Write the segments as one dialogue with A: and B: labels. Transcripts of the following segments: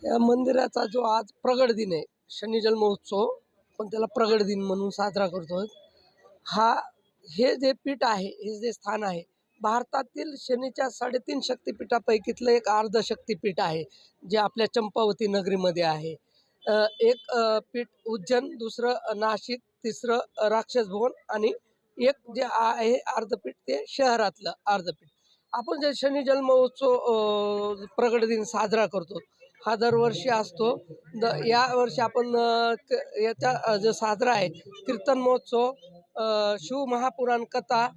A: या मंदिराचा जो आज प्रगट दिन आहे, शनी जन्मोत्सव, पण त्याला प्रगट दिन म्हणून साजरा करतो. हा हे जे पीठ आहे, हे जे स्थान आहे, भारतातील शनीच्या 3.5 शक्तिपीठापैकीतलं एक अर्ध शक्तिपीठ आहे, जे आपल्या चंपावती नगरीमध्ये आहे. एक पीठ उज्जैन, दुसरं नाशिक, तिसरं राक्षस भवन आणि एक जे आहे अर्धपीठ ते शहरातलं अर्धपीठ. आपण जे शनी जन्मोत्सव प्रगट दिन साजरा करतो, हा दरवर्षी असतो. यावर्षी आपण याचा जो साजरा आहे कीर्तन महोत्सव, शिवमहापुराण कथा,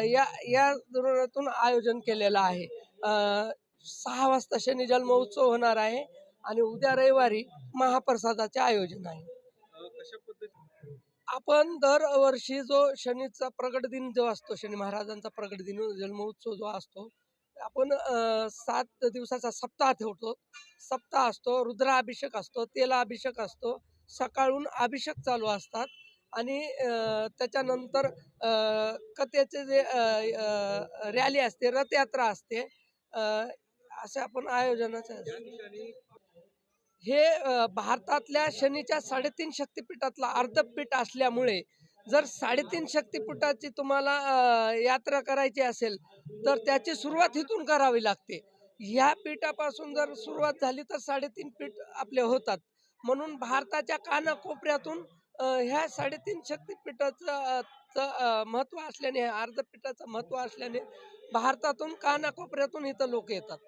A: या या धोरणातून आयोजन केलेलं आहे. 6 वाजता शनी जन्मोत्सव होणार आहे आणि उद्या रविवारी महाप्रसादाचे आयोजन आहे.
B: कशा पद्धती
A: आपण दरवर्षी जो शनीचा प्रगट दिन जो असतो, शनी महाराजांचा प्रगट दिन जन्मोत्सव जो असतो, आपण 7 दिवसाचा सप्ताह ठेवतो. सप्ताह असतो, रुद्राभिषेक असतो, तेलाभिषेक असतो, सकाळून अभिषेक चालू असतात आणि त्याच्यानंतर कथेचे जे रॅली असते, रथयात्रा असते, असे आपण आयोजनाचे
B: या
A: असते.
B: ठिकाणी
A: हे भारतातल्या शनीच्या 3.5 शक्तिपीठातलं अर्धपीठ असल्यामुळे जर 3.5 शक्तिपीठाची तुम्हाला यात्रा करायची असेल तर त्याची सुरुवात इथून करावी लागते. ह्या पीठापासून जर सुरुवात झाली तर 3.5 पीठ आपले होतात. म्हणून भारताच्या कानाकोपऱ्यातून ह्या 3.5 शक्तिपीठाचं महत्त्व असल्याने, अर्धपीठाचं महत्त्व असल्याने भारतातून कानाकोपऱ्यातून इथं लोक येतात.